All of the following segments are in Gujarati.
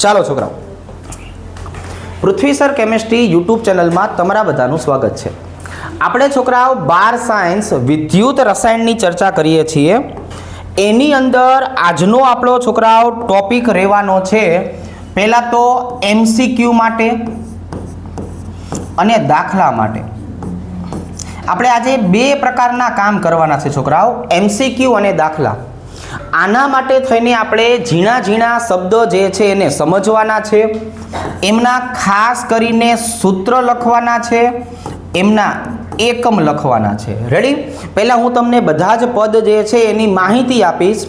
ચાલો છોકરાઓ, પૃથ્વી સર કેમેસ્ટ્રી યુટ્યુબ ચેનલમાં તમારા બધાનું સ્વાગત છે. આપણે છોકરાઓ 12 સાયન્સ વિદ્યુત રસાયણની ચર્ચા કરીએ છીએ. એની અંદર આજનો આપણો છોકરાઓ ટોપિક રહેવાનો છે પહેલાં તો MCQ માટે અને દાખલા માટે. આપણે આજે બે પ્રકારના કામ કરવાના છે છોકરાઓ, MCQ અને દાખલા. આના માટે થઈને આપણે ઝીણા ઝીણા શબ્દો જે છે એને સમજવાના છે, એમના ખાસ કરીને સૂત્ર લખવાના છે, એમના એકમ લખવાના છે. રેડી? પહેલાં હું તમને બધા જ પદ જે છે એની માહિતી આપીશ,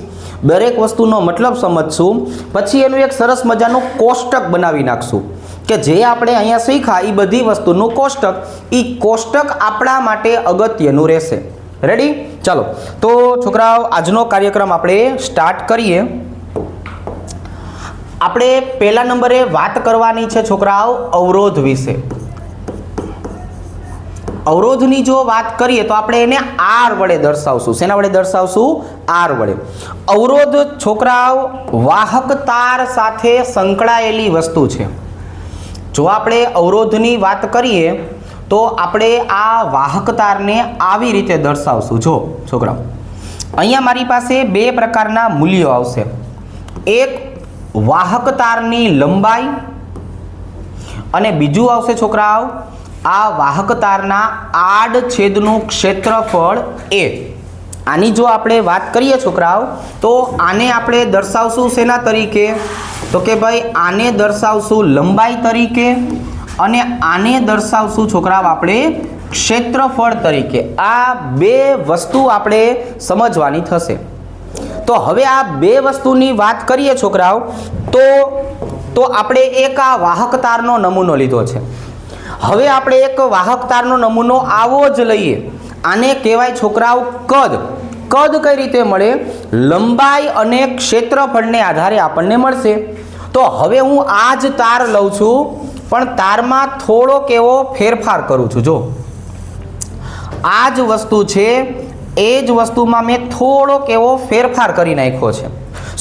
દરેક વસ્તુનો મતલબ સમજશું, પછી એનું એક સરસ મજાનું કોષ્ટક બનાવી નાખશું કે જે આપણે અહીંયા શીખ્યા એ બધી વસ્તુનું કોષ્ટક, એ કોષ્ટક આપણા માટે અગત્યનું રહેશે. રેડી? ચાલો તો છોકરાઓ, આજનો કાર્યક્રમ આપણે સ્ટાર્ટ કરીએ. આપણે પહેલા નંબરે વાત કરવાની છે છોકરાઓ અવરોધ વિશે. અવરોધની જો વાત કરીએ તો આપણે એને આર વડે દર્શાવશું. શેના વડે દર્શાવશું? આર વડે. અવરોધ છોકરાઓ વાહક તાર સાથે સંકળાયેલી વસ્તુ છે. જો આપણે અવરોધની વાત કરીએ તો આપણે આ વાહક તારને આવી રીતે દર્શાવશું. જો છોકરાઓ, અહીંયા મારી પાસે બે પ્રકારના મૂલ્યો આવશે. એક વાહક તારની લંબાઈ અને બીજું આવશે છોકરાઓ આ વાહક તારના આડછેદનું ક્ષેત્રફળ એ. આની જો આપણે વાત કરીએ છોકરાઓ તો આને આપણે દર્શાવશું શેના તરીકે? તો કે ભાઈ આને દર્શાવશું લંબાઈ તરીકે અને આને દર્શાવશું છોકરાઓ આપણે ક્ષેત્રફળ તરીકે. આ બે વસ્તુ આપણે સમજવાની થશે. તો હવે આ બે વસ્તુની વાત કરીએ છોકરાઓ તો આપણે એક આ વાહક તારનો નમૂનો લીધો છે. હવે આપણે એક વાહક તારનો નમૂનો આવો જ લઈએ. આને કહેવાય છોકરાઓ કદ. કદ કઈ રીતે મળે? લંબાઈ અને ક્ષેત્રફળને આધારે આપણને મળશે. તો હવે હું આ જ તાર લઉં છું, પણ તારમાં થોડોક એવો ફેરફાર કરું છું. જો આ જ વસ્તુ છે, એ જ વસ્તુમાં મેં થોડોક એવો ફેરફાર કરી નાખ્યો છે.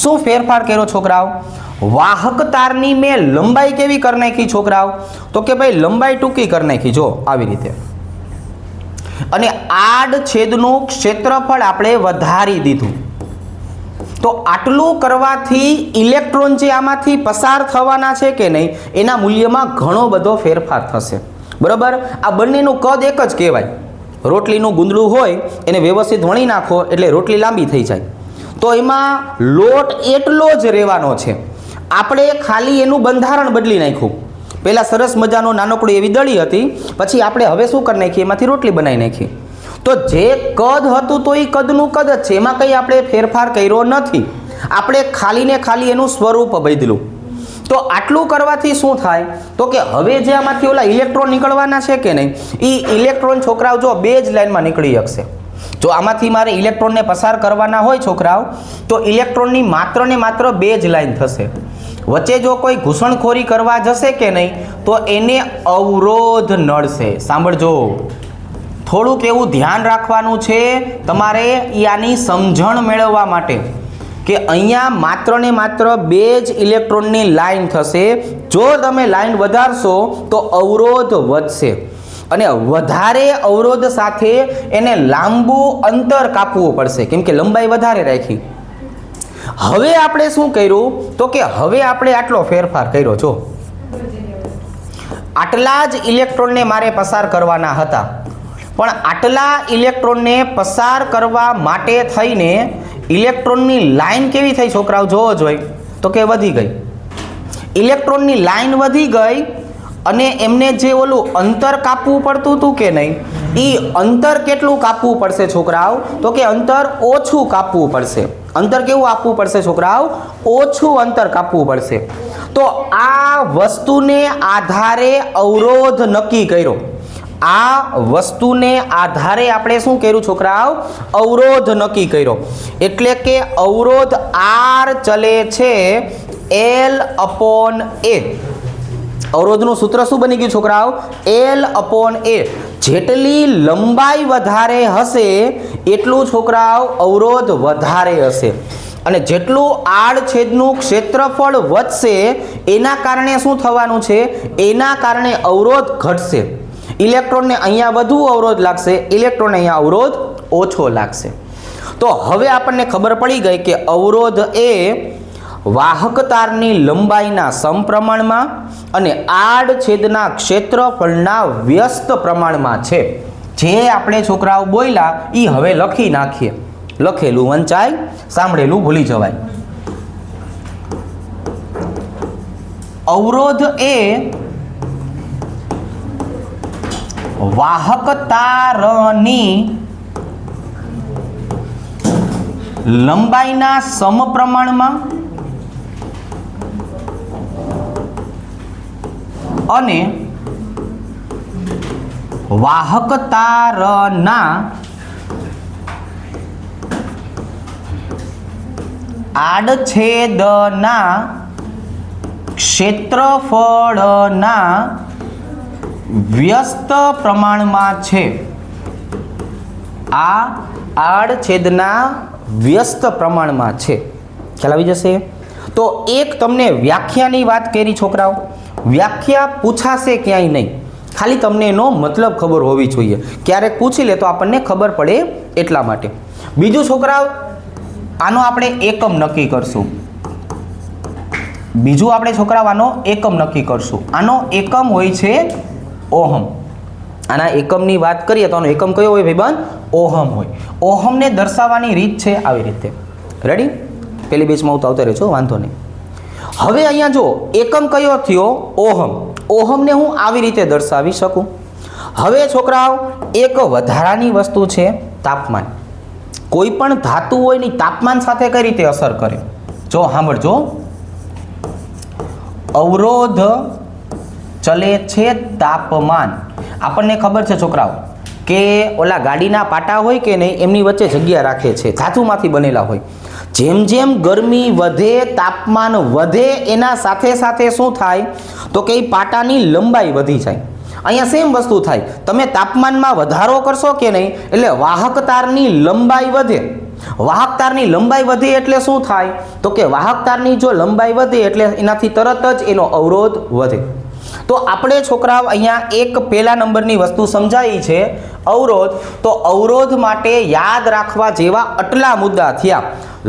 શું ફેરફાર કર્યો છોકરાઓ? વાહક તારની મેં લંબાઈ કેવી કરી નાખી છોકરાઓ? તો કે ભાઈ લંબાઈ ટૂંકી કરી નાખી. જો આવી રીતે. અને આડછેદનું ક્ષેત્રફળ આપણે વધારી દીધું. તો આટલું કરવાથી ઇલેક્ટ્રોન જે આમાંથી પસાર થવાના છે કે નહીં, એના મૂલ્યમાં ઘણો બધો ફેરફાર થશે. બરાબર? આ બંનેનું કદ એક જ કહેવાય. રોટલીનું ગુંદડું હોય એને વ્યવસ્થિત વણી નાખો એટલે રોટલી લાંબી થઈ જાય. તો એમાં લોટ એટલો જ રહેવાનો છે. આપણે ખાલી એનું બંધારણ બદલી નાખ્યું. પહેલાં સરસ મજાનો નાનકડી એવી દળી હતી, પછી આપણે હવે શું કરી નાખીએ? એમાંથી રોટલી બનાવી નાખી. તો જે કદ હતું તો એ કદનું કદ જ છે, એમાં કંઈ આપણે ફેરફાર કર્યો નથી. આપણે ખાલી ને ખાલી એનું સ્વરૂપ બદલ્યું. તો આટલું કરવાથી શું થાય? તો કે હવે જે આમાંથી ઓલા ઇલેક્ટ્રોન નીકળવાના છે કે નહીં, એ ઇલેક્ટ્રોન છોકરાઓ જો બે જ લાઈનમાં નીકળી શકશે. જો આમાંથી મારે ઇલેક્ટ્રોનને પસાર કરવાના હોય છોકરાઓ તો ઇલેક્ટ્રોનની માત્ર ને માત્ર બે જ લાઈન થશે. વચ્ચે જો કોઈ ઘૂસણખોરી કરવા જશે કે નહીં તો એને અવરોધ નડશે. સાંભળજો, થોડુંક એવું ધ્યાન રાખવાનું છે તમારે આની સમજણ મેળવવા માટે કે અહીંયા માત્ર ને માત્ર બે જ ઇલેક્ટ્રોનની લાઈન થશે. જો તમે લાઈન વધારશો તો અવરોધ વધશે, અને વધારે અવરોધ સાથે એને લાંબુ અંતર કાપવું પડશે, કેમ કે લંબાઈ વધારે રાખી. હવે આપણે શું કર્યું? તો કે હવે આપણે આટલો ફેરફાર કર્યો. જો આટલા જ ઇલેક્ટ્રોનને મારે પસાર કરવાના હતા, પણ આટલા ઇલેક્ટ્રોનને પસાર કરવા માટે થઈને ઇલેક્ટ્રોનની લાઈન કેવી થઈ છોકરાઓ? જોવો જોઈએ તો કે વધી ગઈ. ઇલેક્ટ્રોનની લાઈન વધી ગઈ અને એમને જે ઓલું અંતર કાપવું પડતું હતું કે નહીં, એ અંતર કેટલું કાપવું પડશે છોકરાઓ? તો કે અંતર ઓછું કાપવું પડશે. અંતર કેવું આપવું પડશે છોકરાઓ? ઓછું અંતર કાપવું પડશે. તો આ વસ્તુને આધારે અવરોધ નક્કી કર્યો. આ વસ્તુને આધારે આપણે શું કર્યું છોકરાઓ? અવરોધ નક્કી કર્યો. એટલે કે અવરોધ આર ચલે છે L/A. અવરોધનું સૂત્ર શું બની ગયું છોકરાઓ? L/A. જેટલી લંબાઈ વધારે હશે એટલું છોકરાઓ અવરોધ વધારે હશે. અને જેટલું આડછેદનું ક્ષેત્રફળ વધશે એના કારણે શું થવાનું છે, એના કારણે અવરોધ ઘટશે. ઇલેક્ટ્રોનને અહીંયા વધુ અવરોધ લાગશે, ઇલેક્ટ્રોનને અહીંયા અવરોધ ઓછો લાગશે. તો હવે આપણને ખબર પડી ગઈ કે અવરોધ એ વાહક તારની લંબાઈના સમપ્રમાણમાં અને આડછેદના ક્ષેત્રફળના વ્યસ્ત પ્રમાણમાં છે. જે આપણે છોકરાઓ બોલ્યા એ હવે લખી નાખીએ. લખેલું વંચાય, સાંભળેલું ભૂલી જવાય. અવરોધ એ વાહક તારની લંબાઈના સમપ્રમાણમાં અને વાહક તારના આડછેદના ક્ષેત્રફળના વ્યસ્ત પ્રમાણમાં છે. આ આડછેદના વ્યસ્ત પ્રમાણમાં છે. ખ્યાલ આવી જશે. તો એક તમને વ્યાખ્યાની વાત કરી છોકરાઓ. વ્યાખ્યા પૂછાશે ક્યાંય નહીં, ખાલી તમને એનો મતલબ ખબર હોવી જોઈએ. ક્યારેક પૂછી લે તો આપણને ખબર પડે એટલા માટે. બીજું છોકરાઓ, આનો આપણે એકમ નક્કી કરશું. બીજું આપણે છોકરાઓ આનો એકમ નક્કી કરશું. આનો એકમ હોય છે ઓહમ. આના એકમની વાત કરીએ તો આનો એકમ કયો હોય ભાઈબંધ? ઓહમ હોય. ઓહમને દર્શાવવાની રીત છે આવી રીતે. રેડી? પેલી બેચમાં આવતા રહેજો, વાંધો નહીં. હવે અહીંયા જો એકમ કયો થયો? ઓહમ. ઓહમને હું આવી રીતે દર્શાવી શકું. હવે છોકરાઓ એક વધારાની વસ્તુ છે તાપમાન. કોઈ પણ ધાતુ હોય ની તાપમાન સાથે કઈ રીતે અસર કરે? જો સાંભળજો. અવરોધ ચલે છે તાપમાન. આપણને ખબર છે છોકરાઓ કે ઓલા ગાડીના પાટા હોય કે નહીં, એમની વચ્ચે જગ્યા રાખે છે, ધાતુમાંથી બનેલા હોય. જેમ જેમ ગરમી વધે, તાપમાન વધે, એના સાથે સાથે શું થાય તો કે પાટાની લંબાઈ વધી જાય. અહીંયા સેમ વસ્તુ થાય. તમે તાપમાનમાં વધારો કરશો કે નહીં એટલે વાહક તારની લંબાઈ વધે. વાહક તારની લંબાઈ વધે એટલે શું થાય તો કે વાહક તારની જો લંબાઈ વધે એટલે એનાથી તરત જ એનો અવરોધ વધે. તો આપણે છોકરાઓ અહીંયા એક પહેલા નંબરની વસ્તુ સમજાવી છે અવરોધ. તો અવરોધ માટે યાદ રાખવા જેવા આટલા મુદ્દા થયા.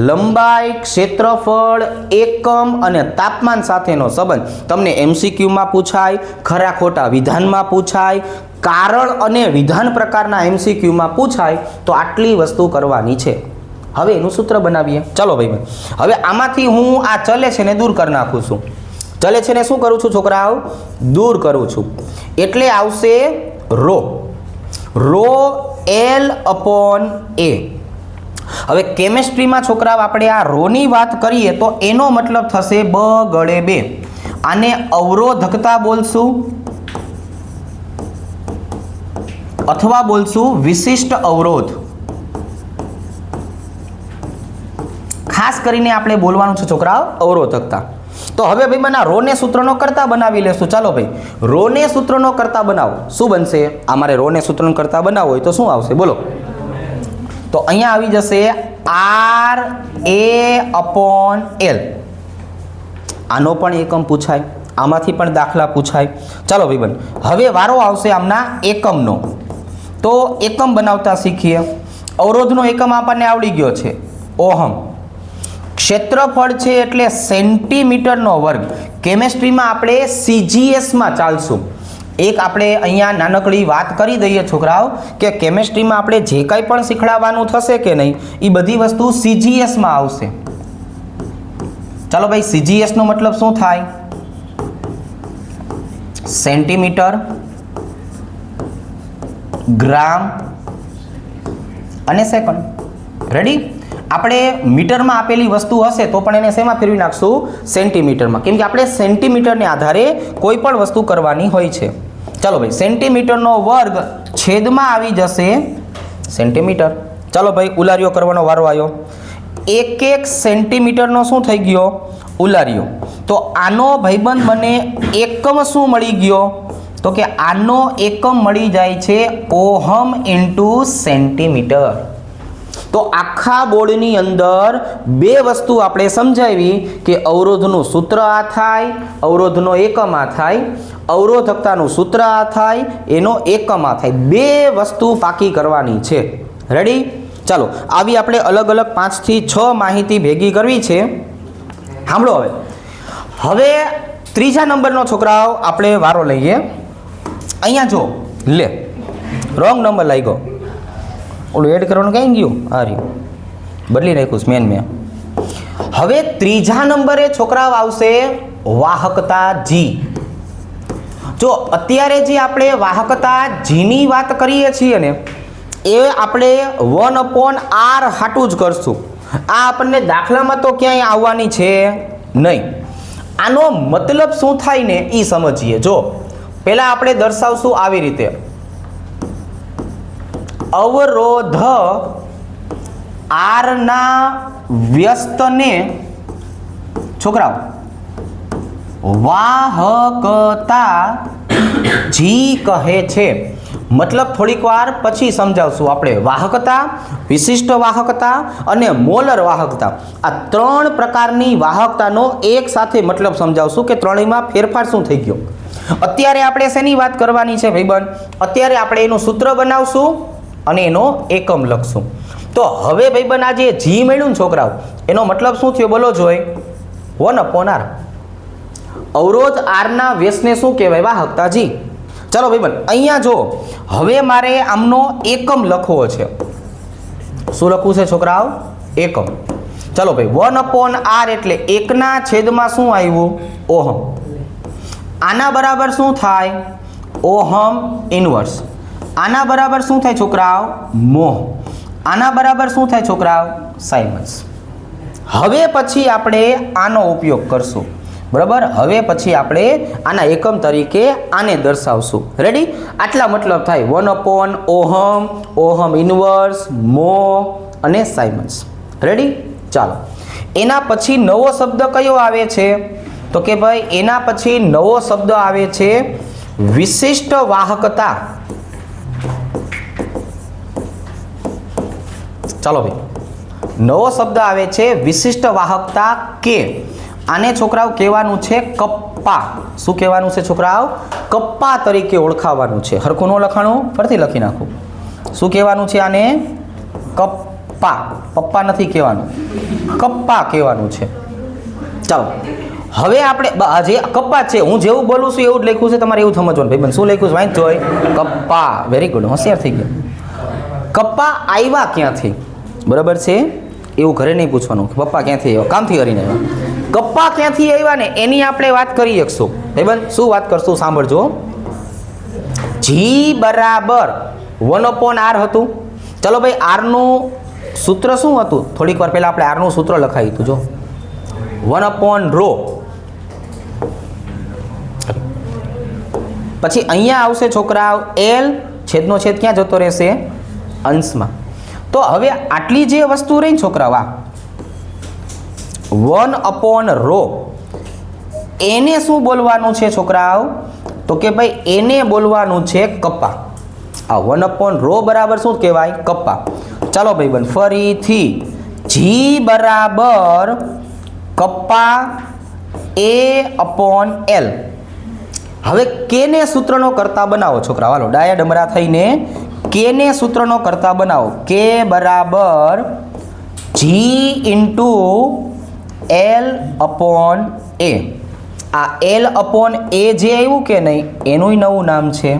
લંબાઈ, ક્ષેત્રફળ, એકમ અને તાપમાન સાથેનો સંબંધ તમને એમસીક્યુમાં પૂછાય, ખરા ખોટા વિધાનમાં પૂછાય, કારણ અને વિધાન પ્રકારના એમસીક્યુમાં પૂછાય. તો આટલી વસ્તુ કરવાની છે. હવે એનું સૂત્ર બનાવીએ. ચાલો ભાઈ. હવે આમાંથી હું આ ચલે છે ને દૂર કરી નાખું છું. ચલે છે ને શું કરું છું છોકરાઓ? દૂર કરું છું. એટલે આવશે row. Row L upon A. હવે કેમેસ્ટ્રીમાં છોકરાઓ આપણે આ રોની વાત કરીએ તો એનો મતલબ થશે બ ગળે 2. આને અવરોધકતા બોલશું અથવા બોલશું વિશિષ્ટ અવરોધ. ખાસ કરીને આપણે બોલવાનું છે છોકરાઓ અવરોધકતા. તો હવે ભાઈ મને રોને સૂત્રનો કરતા બનાવી લેશું. ચાલો ભાઈ, રોને સૂત્રનો કરતા બનાવો. શું બનશે? અમારે રોને સૂત્રનો કરતા બનાવવો હોય તો શું આવશે બોલો? તો અહીંયા આવી જશે R A અપોન L. આનો પણ એકમ પૂછાય, આમાંથી પણ દાખલા પૂછાય. ચાલો ભાઈબંધ, હવે વારો આવશે આમના એકમનો. તો એકમ બનાવતા શીખીએ. અવરોધનો એકમ આપણને આવડી ગયો છે ઓહમ. ક્ષેત્રફળ છે એટલે સેન્ટીમીટરનો વર્ગ. કેમેસ્ટ્રીમાં આપણે CGSમાં ચાલશું. એક આપણે અહીંયા નાનકડી વાત કરી દઈએ છોકરાઓ કે કેમેસ્ટ્રીમાં આપણે જે કંઈ પણ શીખડાવવાનું થશે કે નહીં એ બધી વસ્તુ CGSમાં આવશે. ચાલો ભાઈ, CGSનો મતલબ શું થાય? સેન્ટીમીટર, ગ્રામ અને સેકન્ડ. રેડી? આપણે મીટરમાં આપેલી વસ્તુ હશે તો પણ એને શેમાં ફેરવી નાખશું? સેન્ટીમીટરમાં. કેમ કે આપણે સેન્ટીમીટરને આધારે કોઈ પણ વસ્તુ કરવાની હોય છે. ચાલો ભાઈ, સેન્ટીમીટરનો વર્ગ છેદમાં આવી જશે સેન્ટીમીટર. ચાલો ભાઈ, ઉલારીઓ કરવાનો વારો આવ્યો. 1 સેન્ટીમીટરનો શું થઈ ગયો? ઉલારીઓ. તો આનો ભાઈબંધ મને એકમ શું મળી ગયો તો કે આનો એકમ મળી જાય છે ઓહમ ઇન્ટુ સેન્ટીમીટર. તો તો આખા બોર્ડની અંદર બે વસ્તુ આપણે સમજાવી કે અવરોધનું સૂત્ર આ થાય, અવરોધનો એકમ આ થાય, અવરોધકતાનું સૂત્ર આ થાય, એનો એકમ આ થાય. બે વસ્તુ પાકી કરવાની છે. રેડી? ચાલો આવી આપણે અલગ અલગ 5 થી 6 માહિતી ભેગી કરવી છે. સાંભળો હવે ત્રીજા નંબરનો છોકરાઓ આપણે વારો લઈએ. અહીંયા જો લે રોંગ નંબર લાગ્યો. ઓલું એડ કરવાનું ક્યાં ગયું? આ રહ્યું, બદલી નાખ્યું મેં. હવે ત્રીજા નંબરે છોકરાઓ આવશે વાહકતા જી. જો અત્યારે જે આપણે વાહકતા જીની વાત કરીએ છીએ ને એ આપણે 1/r હાટું જ કરશું. આ આપણને દાખલામાં તો ક્યાંય આવવાની છે નહીં. આનો મતલબ શું થાય ને એ સમજીએ. જો પહેલા આપણે દર્શાવશું આવી રીતે, અવરોધ R ના વ્યસ્તને છોકરાઓ વાહકતા જી કહે છે. મતલબ થોડીક વાર પછી સમજાવશું આપણે. વાહકતા, વિશિષ્ટ વાહકતા અને મોલર વાહકતા, આ 3 પ્રકારની વાહકતાનો એક સાથે મતલબ સમજાવશું કે ત્રણેયમાં ફેરફાર શું થઈ ગયો. અત્યારે આપણે શેની વાત કરવાની છે ભાઈબંધ? અત્યારે આપણે એનું સૂત્ર બનાવશું અને એનો એકમ લખશું. તો હવે ભાઈબંધ આ જે જી મળ્યું ને છોકરાઓ, એનો મતલબ શું થયો બોલો જોઈ? 1/r. અવરોધ R ના વ્યસ્તને શું કહેવાય? વાહકતા જી. ચાલો ભાઈબંધ અહીંયા જો હવે મારે આમનો એકમ લખવો છે. શું લખવું છે છોકરાઓ? એકમ. ચાલો ભાઈ 1/r એટલે 1/છેદમાં શું આવ્યું? ઓહમ. આના બરાબર શું થાય? Ohm inverse. આના બરાબર શું થાય છોકરાઓ? મોહ. આના બરાબર શું થાય છોકરાઓ? સાઇમન્સ. હવે પછી આપણે આનો ઉપયોગ કરશું. બરાબર? હવે પછી આપણે આના એકમ તરીકે આને દર્શાવશું. રેડી? આટલા મતલબ થાય 1/ઓહમ, ઓહમ ઇન્વર્સ, મોહ અને સાઇમન્સ. રેડી? ચાલો એના પછી નવો શબ્દ કયો આવે છે? તો કે ભાઈ એના પછી નવો શબ્દ આવે છે વિશિષ્ટ વાહકતા. ચાલો ભાઈ નવો શબ્દ આવે છે વિશિષ્ટ વાહકતા કે આને છોકરાઓ કહેવાનું છે કપ્પા. શું કહેવાનું છે છોકરાઓ? કપ્પા તરીકે ઓળખાવાનું છે. હરખું ન લખાણું, ફરીથી લખી નાખું. શું કહેવાનું છે આને? કપ્પા. પપ્પા નથી કહેવાનું, કપ્પા કહેવાનું છે. ચાલો હવે આપણે જે કપ્પા છે, હું જેવું બોલું છું એવું જ લખ્યું છે, તમારે એવું સમજવાનું ભાઈ. શું લખ્યું છે વાંચ જોઈ? કપ્પા. વેરી ગુડ, હોશિયાર થઈ ગયા. કપ્પા આવ્યા ક્યાંથી? બરાબર છે? એવું ઘરે નહીં પૂછવાનું કે પપ્પા ક્યાંથી આવ્યા, કામથી કરીને આવ્યા. કપ્પા ક્યાંથી આવ્યા ને એની આપણે વાત કરી શકશું. ભાઈબંધ શું વાત કરશું સાંભળજો. જી બરાબર 1/r હતું. ચલો ભાઈ આરનું સૂત્ર શું હતું? થોડીક વાર પહેલા આપણે આરનું સૂત્ર લખાવી હતું. જો 1/ρ. પછી અહીંયા આવશે છોકરાઓ એલ, છેદનો છેદ ક્યાં જતો રહેશે? અંશમાં. તો હવે આટલી જે વસ્તુ રહી ને છોકરાઓ, આ 1/ρ એને શું બોલવાનું છે છોકરાઓ? તો કે ભાઈ એને બોલવાનું છે કપ્પા. આ 1/ρ બરાબર શું કહેવાય? કપ્પા. ચાલો ભાઈબંધ ફરીથી જી બરાબર કપ્પા A/L. હવે કેને સૂત્રનો કરતા બનાવો છોકરા? હાલો ડાયા ડમરા થઈને કેને સૂત્રનો કરતા બનાવો. કે બરાબર જી ઇન્ટુ L/A. આ L/A જે આવ્યું કે નહીં એનું નવું નામ છે.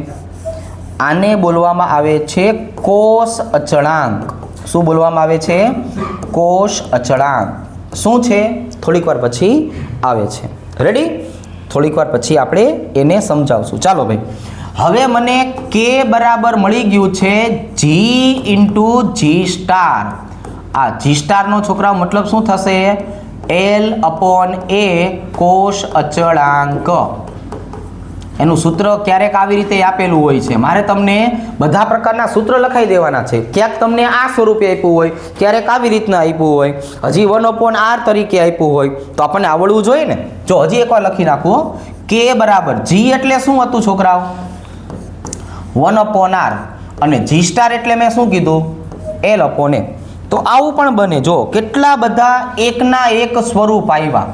આને બોલવામાં આવે છે કોષ અચળાંક. શું બોલવામાં આવે છે? કોષ અચળાંક. શું છે? થોડીક વાર પછી આવે છે. રેડી? થોડીક વાર પછી આપણે એને સમજાવશું. ચાલો ભાઈ હવે મને કે બરાબર મળી ગયું છે જી ઇન્ટુ જી સ્ટાર. આ જી સ્ટારનો છોકરા મતલબ શું થશે? L/A કોષ અચળાંક. એનું સૂત્ર ક્યારેક આવી રીતે આપેલું હોય છે. મારે તમને બધા પ્રકારના સૂત્ર લખાઈ દેવાના છે. ક્યાંક તમને આ સ્વરૂપે આપ્યું હોય, ક્યારેક આવી રીતના આપ્યું હોય, હજી 1/r તરીકે આપ્યું હોય, તો આપણને આવડવું જોઈએ ને. જો હજી એકવાર લખી નાખું. કે બરાબર જી એટલે શું હતું છોકરાઓ? 1/r. અને જી સ્ટાર એટલે મેં શું કીધું? L/A. તો આવું પણ બને. જો કેટલા બધા એકના એક સ્વરૂપ આવ્યા,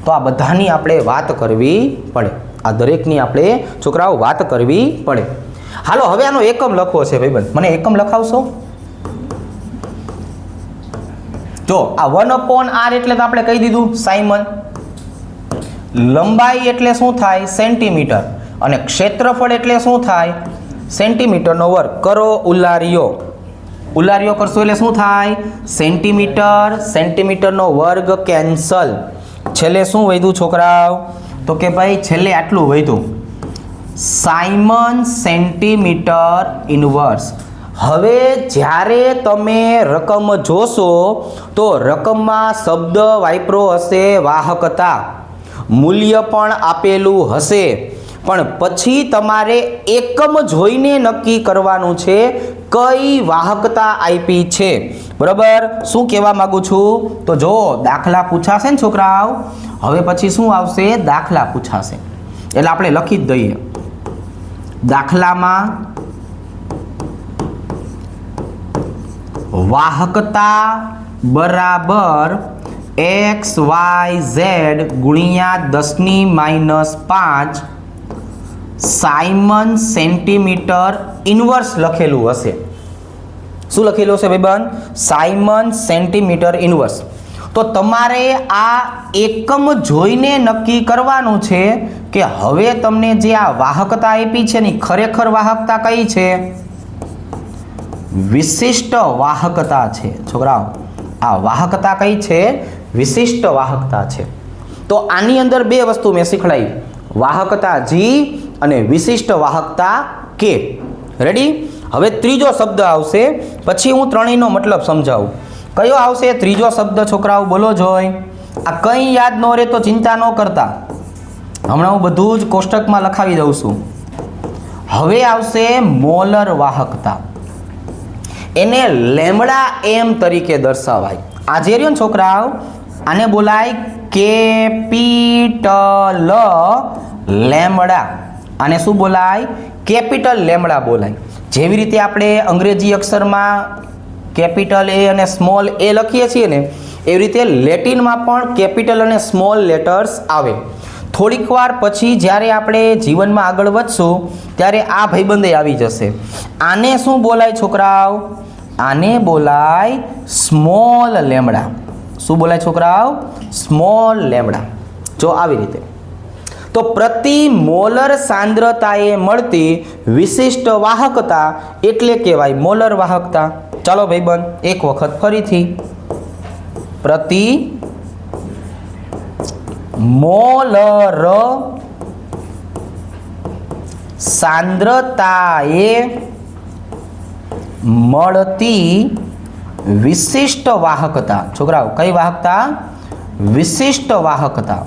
તો આ બધાની આપણે વાત કરવી પડે. આ દરેકની આપણે છોકરાઓ વાત કરવી પડે. હાલો હવે આનો એકમ લખવો છે ભાઈબંધ, મને એકમ લખાવશો? જો આ 1/r એટલે તો આપણે કહી દીધું સાયમન. લંબાઈ એટલે શું થાય? સેન્ટીમીટર. અને ક્ષેત્રફળ એટલે શું થાય? સેન્ટીમીટરનો વર્ગ. કરો ઉલારીઓ. ઉલારીઓ કરશો એટલે શું થાય? સેન્ટીમીટર. સેન્ટીમીટરનો વર્ગ કેન્સલ. છેલ્લે શું વધ્યું છોકરાઓ? તો કે ભાઈ છેલ્લે આટલું વધ્યું, સાયમન સેન્ટીમીટર ઇનવર્સ. હવે જ્યારે તમે રકમ જોશો તો રકમમાં શબ્દ વાપરો હશે વાહકતા, મૂલ્ય પણ આપેલું હશે, પણ પછી તમારે એકમ જોઈને નક્કી કરવાનું છે કઈ વાહકતા આપી છે. બરાબર? શું કહેવા માંગુ છું? તો જો દાખલા પૂછાશે ને છોકરાઓ, હવે પછી શું આવશે? દાખલા પૂછાશે એટલે આપણે લખી જ દઈએ. દાખલામાં વાહકતા બરાબર XYZ ગુણ્યા 10⁻5 સાયમન સેન્ટીમીટર ઇનવર્સ લખેલું હશે. શું લખેલું હશે ભાઈબંધ? Simon centimetre inverse. તો તમારે આ એકમ જોઈને નક્કી કરવાનું છે કે હવે તમને જે આ વાહકતા આપી છે ને ખરેખર વાહકતા કઈ છે? વિશિષ્ટ વાહકતા છે છોકરાઓ. આ વાહકતા કઈ છે? વિશિષ્ટ વાહકતા છે. તો આની અંદર બે વસ્તુ મેં શીખડાવી, વાહકતા જી અને વિશિષ્ટ વાહકતા કે. રેડી? હવે ત્રીજો શબ્દ આવશે, પછી હું ત્રણેયનો મતલબ સમજાવું. કયો આવશે ત્રીજો શબ્દ છોકરાઓ? બોલો જોઈ. આ કંઈ યાદ ન રહે તો ચિંતા ન કરતા, હમણાં હું બધું જ કોષ્ટકમાં લખાવી દઉં છું. હવે આવશે મોલર વાહકતા. એને લેમડા એમ તરીકે દર્શાવાય. આ જે રહ્યો ને છોકરાઓ, આને બોલાય કેપિટલ લેમડા. આને શું બોલાય? કેપિટલ લેમડા બોલાય. જેવી રીતે આપણે અંગ્રેજી અક્ષરમાં કેપિટલ એ અને સ્મોલ એ લખીએ છીએ ને, એવી રીતે લેટિનમાં પણ કેપિટલ અને સ્મોલ લેટર્સ આવે. થોડીક વાર પછી જ્યારે આપણે જીવનમાં આગળ વધશું ત્યારે આ ભાઈબંધે આવી જશે. આને શું બોલાય છોકરાઓ? આને બોલાય સ્મોલ લેમડા. શું બોલાય છોકરાઓ? Small lambda. જો આવી રીતે. તો પ્રતિ મોલર સાંદ્રતાએ મળતી વિશિષ્ટ વાહકતા એટલે કહેવાય મોલર વાહકતા. ચાલો ભાઈબંધ એક વખત ફરીથી. પ્રતિ મોલર સાંદ્રતાએ મળતી વિશિષ્ટ વાહકતા. છોકરાઓ કઈ વાહકતા? વિશિષ્ટ વાહકતા.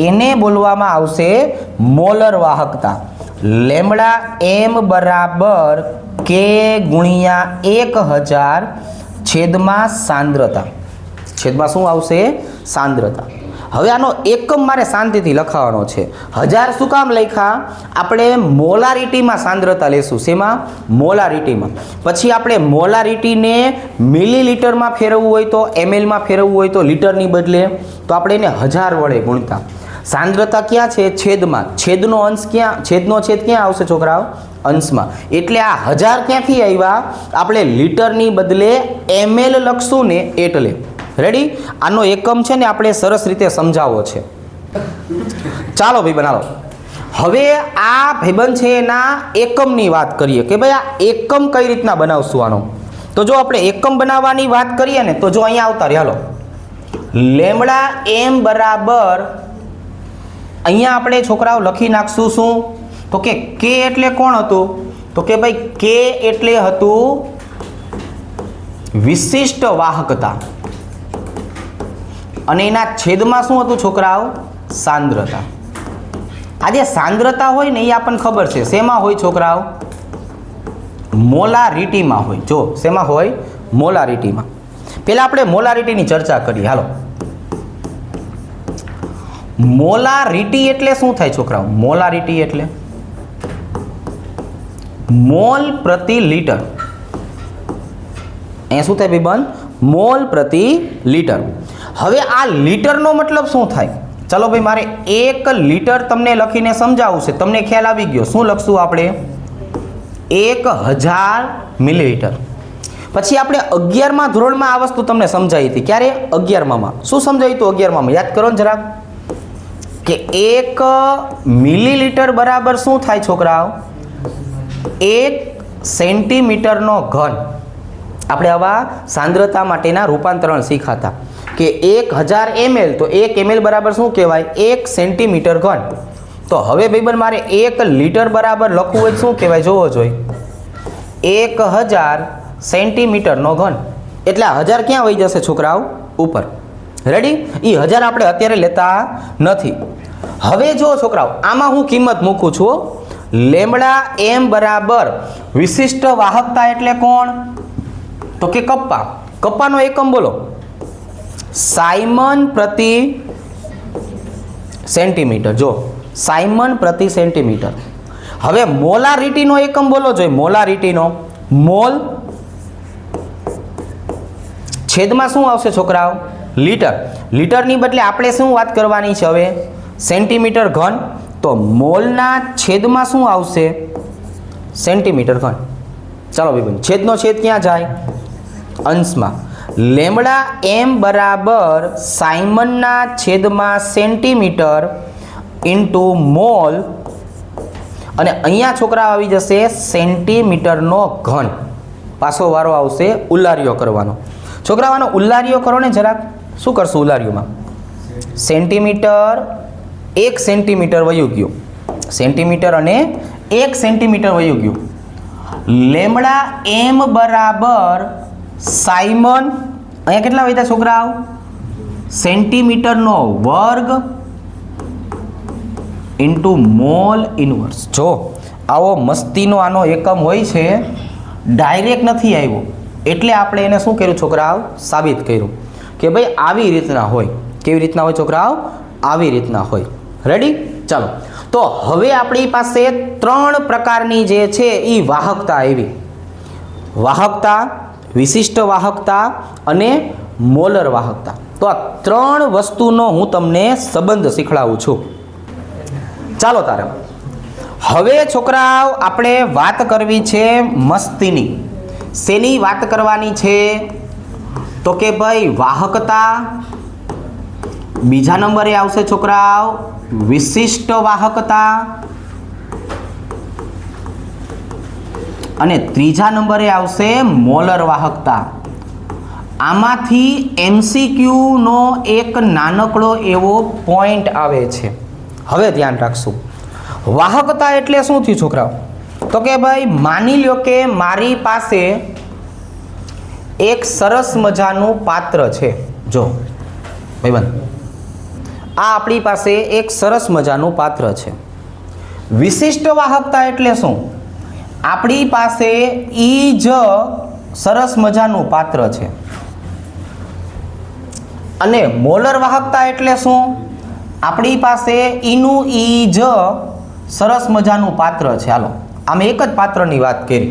એને બોલવામાં આવશે મોલર વાહકતા. લેમડા એમ બરાબર કે ગુણ્યા 1000 છેદમાં સાંદ્રતા. છેદમાં શું આવશે? સાંદ્રતા. હવે આનો એકમ મારે શાંતિથી લખાવવાનો છે. 1000 શું કામ લખ્યા? આપણે મોલારિટીમાં સાંદ્રતા લેશું. શેમાં? મોલારિટીમાં. પછી આપણે મોલારિટીને મિલીલીટરમાં ફેરવવું હોય તો, mlમાં ફેરવવું હોય તો લીટરની બદલે તો આપણે એને 1000 વડે ગુણતા. સાંદ્રતા ક્યાં છે? છેદમાં. છેદનો અંશ ક્યાં? છેદનો છેદ ક્યાં આવશે છોકરાઓ? અંશમાં. એટલે આ 1000 ક્યાંથી આવ્યા? આપણે લીટરની બદલે ml લખશું ને એટલે. રેડી? આનો એકમ છે ને આપણે સરસ રીતે સમજાવવો છે. ચાલો ભાઈ બનાવો. હવે આ ભાઈબંધ છે એના એકમની વાત કરીએ કે ભાઈ આ એકમ કઈ રીતના બનાવશું આનો. તો જો આપણે એકમ બનાવવાની વાત કરીએ ને તો જો અહીંયા આવતા રહે. હાલો, લેમડા એમ બરાબર અહીંયા આપણે છોકરાઓ લખી નાખશું શું? તો કે કે એટલે કોણ હતું? તો કે ભાઈ કે એટલે હતું વિશિષ્ટ વાહકતા. અને એના છેદમાં શું હતું છોકરાઓ? સાંદ્રતા. આ જે સાંદ્રતા હોય ને એ આપણને ખબર છે શેમાં હોય છોકરાઓ? મોલારિટીમાં હોય. જો શેમાં હોય? મોલારિટીમાં. પહેલા આપણે મોલારિટીની ચર્ચા કરીએ. હાલો, મોલારિટી એટલે શું થાય છોકરાઓ? મોલારિટી એટલે મોલ પ્રતિ લીટર. અહીંયા શું થાય ભાઈબંધ? મોલ પ્રતિ લીટર. હવે આ લીટરનો મતલબ શું થાય? ચલો ભાઈ, મારે 1 લીટર તમને લખીને સમજાવવું છે. તમને ખ્યાલ આવી ગયો. શું લખશું આપણે? 1000 મિલીલીટર. પછી આપણે 11મા ધોરણમાં આ વસ્તુ તમને સમજાવી હતી. ક્યારે? 11મામાં. શું સમજાવ્યું હતું 11મામાં? યાદ કરો ને જરાક. કે 1 મિલીલીટર બરાબર શું થાય છોકરાઓ? 1 સેન્ટીમીટરનો ઘન. આપણે આવા સાંદ્રતા માટેના રૂપાંતરણ શીખાતા કે 1000 ml તો 1 ml બરાબર શું કહેવાય? 1 સેન્ટીમીટર ઘન. તો હવે ભાઈબંધ મારે 1 લીટર બરાબર લખવું હોય શું કહેવાય? જોવો જોઈએ. 1000 સેન્ટીમીટરનો ઘન. એટલે 1000 ક્યાં વહી જશે છોકરાઓ? ઉપર. રેડી? એ 1000 આપણે અત્યારે લેતા નથી. હવે જો છોકરાઓ, આમાં હું કિંમત મૂકું છું. લેમડા એમ બરાબર વિશિષ્ટ વાહકતા એટલે કોણ? તો કે કપ્પા. કપ્પાનો એકમ બોલો. સાયમન પ્રતિ સેન્ટીમીટર. જો સાયમન પ્રતિ સેન્ટીમીટર. હવે મોલારિટીનો એકમ બોલો જોઈએ. મોલારિટીનો મોલ છેદમાં શું આવશે છોકરાઓ? લીટર. લીટરની બદલે આપણે શું વાત કરવાની છે હવે? સેન્ટીમીટર ઘન. તો મોલના છેદમાં શું આવશે? સેન્ટીમીટર ઘન. ચાલો ભાઈ, છેદનો છેદ ક્યાં જાય? અંશમાં. લેમડા એમ બરાબર સાયમનના છેદમાં સેન્ટીમીટર ઇન્ટુ મોલ, અને અહીંયા છોકરા આવી જશે સેન્ટીમીટરનો ઘન. પાછો વારો આવશે ઉલારીઓ કરવાનો. છોકરાઓનો ઉલારીઓ કરો ને જરાક. શું કરશું ઉલારીઓમાં? સેન્ટીમીટર, 1 સેન્ટીમીટર વયું ગયું. સેન્ટીમીટર અને 1 સેન્ટીમીટર વયું ગયું. લેમડા એમ બરાબર સાયમન, અહીંયા કેટલા વધ્યા છોકરાઓ? સેન્ટીમીટરનો વર્ગ ઇન્ટુ મોલ ઇનવર્સ. જો આવો મસ્તીનો આનો એકમ હોય છે, ડાયરેક્ટ નથી આવ્યો. એટલે આપણે એને શું કર્યું છોકરાઓ? સાબિત કર્યું કે ભાઈ આવી રીતના હોય. કેવી રીતના હોય છોકરાઓ? આવી રીતના હોય. રેડી? ચાલો, તો હવે આપણી પાસે 3 પ્રકારની જે છે એ વાહકતા આવી. વાહકતા, વિશિષ્ટ વાહકતા અને મોલર વાહકતા. તો આ 3 વસ્તુનો હું તમને સંબંધ શીખડાવું છું. ચાલો તારે હવે છોકરાઓ આપણે વાત કરવી છે મસ્તીની. શેની વાત કરવાની છે? તો કે ભાઈ વાહકતા. બીજા નંબરે આવશે છોકરાઓ વિશિષ્ટ વાહકતા, અને ત્રીજા નંબરે આવશે મોલર વાહકતા. આમાંથી MCQ નો એક નાનકડો એવો પોઈન્ટ આવે છે. હવે ધ્યાન રાખશું. વાહકતા એટલે શું થયું છોકરાઓ? તો કે ભાઈ માની લ્યો કે મારી પાસે એક સરસ મજાનું પાત્ર છે. જો ભાઈબંધ, આ આપણી પાસે એક સરસ મજાનું પાત્ર છે. વિશિષ્ટ વાહકતા એટલે શું? આપણી પાસે ઈ જ સરસ મજાનું પાત્ર છે. અને મોલર વાહકતા એટલે શું? આપણી પાસે ઈનું ઈ જ સરસ મજાનું પાત્ર છે. હાલો, આમ એક જ પાત્રની વાત કરી,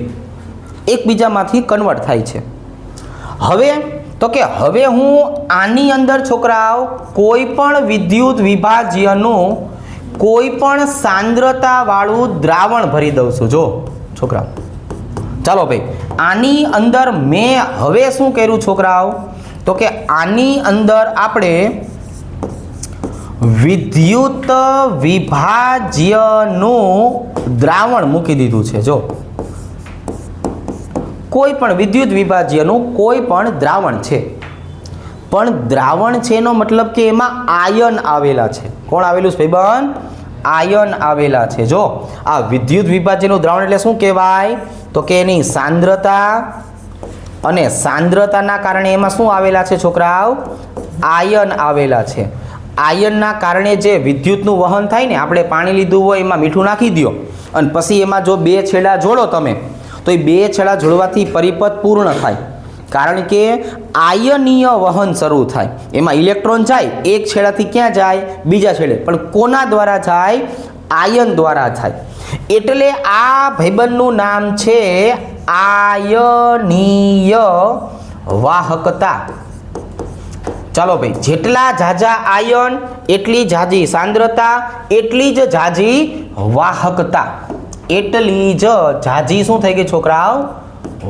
એકબીજામાંથી કન્વર્ટ થાય છે. હવે તો કે હવે હું આની અંદર છોકરાઓ કોઈ પણ વિદ્યુત વિભાજ્યનું કોઈ પણ સાંદ્રતા વાળું દ્રાવણ ભરી દઉં છું. જો છોકરાઓ, ચાલો ભાઈ, આની અંદર મેં હવે શું કર્યું છોકરાઓ? તો કે આની અંદર આપણે વિદ્યુત વિભાજ્યનું દ્રાવણ મૂકી દીધું છે. જો કોઈ પણ વિદ્યુત વિભાજ્યનું કોઈ પણ દ્રાવણ છે, પણ દ્રાવણ છે એનો મતલબ કે એમાં આયન આવેલા છે. કોણ આવેલું છે ભાઈબંધ? આયન આવેલા છે. જો આ વિદ્યુત વિભાજ્યનું દ્રાવણ એટલે શું કહેવાય? તો કે એની સાંદ્રતા, અને સાંદ્રતાના કારણે એમાં શું આવેલા છે છોકરાઓ? આયન આવેલા છે. આયનના કારણે જે વિદ્યુતનું વહન થાય ને, આપણે પાણી લીધું હોય એમાં મીઠું નાખી દો અને પછી એમાં જો 2 છેડા જોડો તમે, તો એ 2 છેડા જોડવાથી પરિપથ પૂર્ણ થાય. કારણ કે આયનીય વહન શરૂ થાય. એમાં ઇલેક્ટ્રોન જાય, એક છેડાથી ક્યાં જાય? બીજા છેડે. પણ કોના દ્વારા જાય? આયન દ્વારા થાય. એટલે આ ભાઈબંધનું નામ છે આયનીય વાહકતા. ચાલો ભાઈ, જેટલા ઝાઝા આયન એટલી ઝાઝી સાંદ્રતા, એટલી જ ઝાઝી વાહકતા. એટલી જ ઝાઝી શું થઈ ગઈ છોકરાઓ?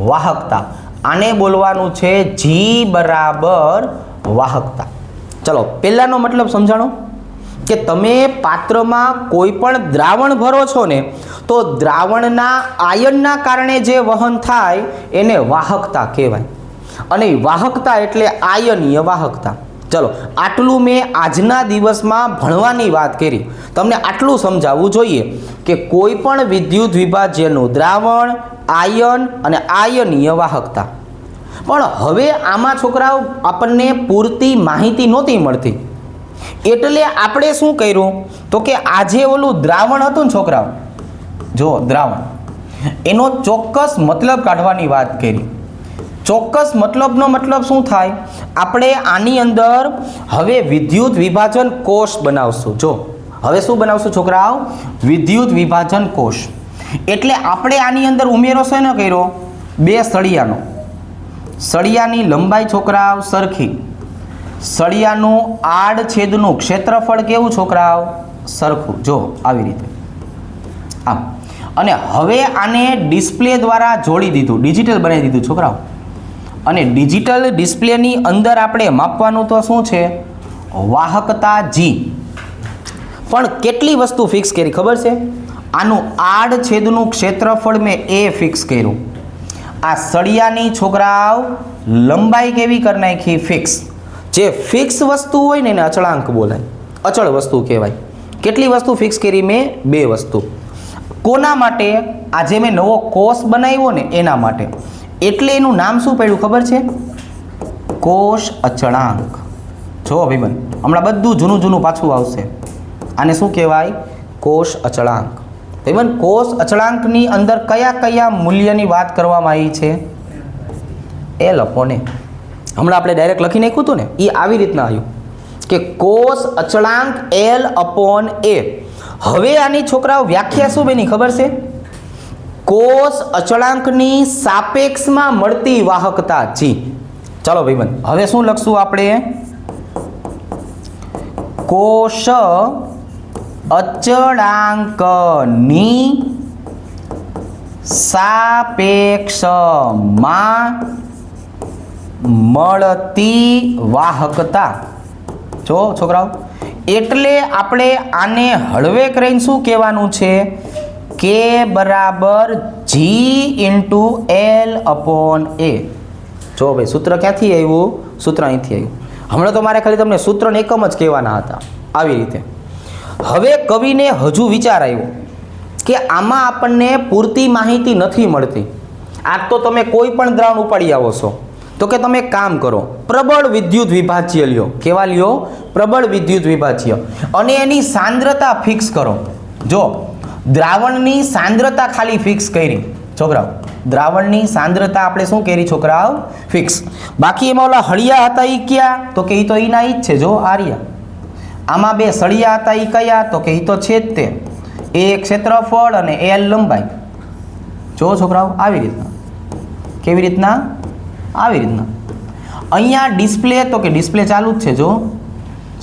વાહકતા. આને બોલવાનું છે જી બરાબર વાહકતા. ચલો, પહેલાનો મતલબ સમજાણો કે તમે પાત્રમાં કોઈ પણ દ્રાવણ ભરો છો ને, તો દ્રાવણના આયનના કારણે જે વહન થાય એને વાહકતા કહેવાય. અને વાહકતા એટલે આયનીય વાહકતા. ચલો, આટલું મેં આજના દિવસમાં ભણવાની વાત કરી. તમને આટલું સમજાવવું જોઈએ કે કોઈ પણ વિદ્યુત વિભાજ્યનું દ્રાવણ, આયન અને આયનીય વાહકતા. પણ હવે આમાં છોકરાઓ આપણને પૂરતી માહિતી નહોતી મળતી, એટલે આપણે શું કર્યું તો કે આજે ઓલું દ્રાવણ હતું ને છોકરાઓ, જો દ્રાવણ, એનો ચોક્કસ મતલબ કાઢવાની વાત કરી. ચોક્કસ મતલબનો મતલબ શું થાય? આપણે આની અંદર હવે વિદ્યુત વિભાજન કોષ બનાવશું. જો હવે શું બનાવશું છોકરાઓ? વિદ્યુત વિભાજન કોષ. એટલે આપણે આની અંદર ઉમેરો શેનો કર્યો? બે સળિયાનો. સળિયાની લંબાઈ છોકરાઓ સરખી, સળિયાનું આડછેદનું ક્ષેત્રફળ કેવું છોકરાઓ? સરખું. જો આવી રીતે આમ. અને હવે આને ડિસ્પ્લે દ્વારા જોડી દીધું, ડિજિટલ બનાવી દીધું છોકરાઓ. અને ડિજિટલ ડિસ્પ્લેની અંદર આપણે માપવાનું તો શું છે? વાહકતા જી. પણ કેટલી વસ્તુ ફિક્સ કરી ખબર છે? આનું આડછેદનું ક્ષેત્રફળ મેં એ ફિક્સ કર્યું. આ સળિયાની છોકરાઓ લંબાઈ કેવી કરી નાખી? ફિક્સ. જે ફિક્સ વસ્તુ હોય ને એને અચળાંક બોલાય, અચળ વસ્તુ કહેવાય. કેટલી વસ્તુ ફિક્સ કરી મેં? બે વસ્તુ. કોના માટે? આજે મેં નવો કોષ બનાવ્યો ને એના માટે. એટલે એનું નામ શું પડ્યું ખબર છે? કોષ અચળાંક. જો ભાઈબંધ, હમણાં બધું જૂનું જૂનું પાછું આવશે. આને શું કહેવાય? કોષ અચળાંક. ભાઈબંધ, કોષ અચળાંકની અંદર કયા કયા મૂલ્યની વાત કરવામાં આવી છે? એલ અપોન એ. હમણાં આપણે ડાયરેક્ટ લખી નાખ્યું હતું ને, એ આવી રીતના આવ્યું કે કોષ અચળાંક એલ અપોન એ. હવે આની છોકરાઓ વ્યાખ્યા શું બની ખબર છે? કોષ અચળાંકની સાપેક્ષમાં મળતી વાહકતા જી. ચાલો ભાઈબંધ, હવે શું લખશું આપણે? કોષ અચળાંકની સાપેક્ષમાં મળતી વાહકતા. જો છોકરાઓ, એટલે આપણે આને હળવે કરીને શું કહેવાનું છે? કે બરાબર જી ઇન્ટુ એલ અપોન એ. જો ભાઈ, સૂત્ર ક્યાંથી આવ્યું? સૂત્ર અહીંથી આવ્યું. હમણાં તો મારે ખાલી તમને સૂત્રને એકમ જ કહેવાના હતા, આવી રીતે. હવે કવિને હજુ વિચાર આવ્યો કે આમાં આપણને પૂરતી માહિતી નથી મળતી. આજ તો તમે કોઈ પણ દ્રાવણ ઉપાડી આવો છો તો કે તમે કામ કરો, પ્રબળ વિદ્યુત વિભાજ્ય લ્યો. કેવા લ્યો? પ્રબળ વિદ્યુત વિભાજ્ય. અને એની સાંદ્રતા ફિક્સ કરો. જો દ્રાવણની સાંદ્રતા ખાલી ફિક્સ કરી છોકરાઓ, દ્રાવણની સાંદ્રતા આપણે શું કરી છોકરાઓ? ફિક્સ. બાકી એમાં ઓલા હળિયા હતા એ ક્યાં? તો કે એ તો એના ઈ જ છે. જો આર્યા. આમાં બે સળિયા હતા એ કયા? તો કે એ તો છે જ તે. એ ક્ષેત્રફળ અને એલ લંબાઈ. જો છોકરાઓ, આવી રીતના. કેવી રીતના? આવી રીતના. અહીંયા ડિસ્પ્લે, તો કે ડિસ્પ્લે ચાલુ જ છે. જો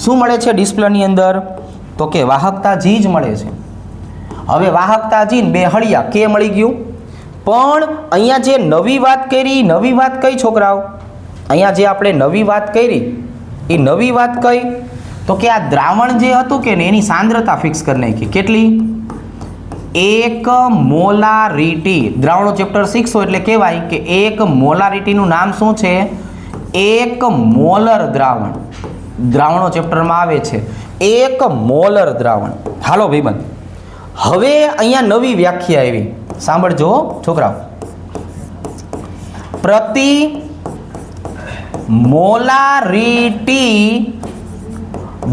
શું મળે છે ડિસ્પ્લેની અંદર? તો કે વાહકતા જી જ મળે છે. હવે વાહકતા જી બે હળિયા કે મળી ગયું. પણ અહીંયા જે નવી વાત કરી, નવી વાત કઈ છોકરાઓ? અહીંયા જે આપણે નવી વાત કરી એ નવી વાત કઈ? તો કે આ દ્રાવણ જે હતું કે ને એની સાંદ્રતા ફિક્સ કરી નાખી. કેટલી? 1 મોલારિટી. દ્રાવણો ચેપ્ટર 6 એટલે કહેવાય કે 1 મોલારિટીનું નામ શું છે? 1 મોલર દ્રાવણ. દ્રાવણો ચેપ્ટરમાં આવે છે 1 મોલર દ્રાવણ. હાલો ભાઈબંધ, હવે અહીંયા નવી વ્યાખ્યા આવી. સાંભળજો છોકરાઓ. પ્રતિ મોલારિટી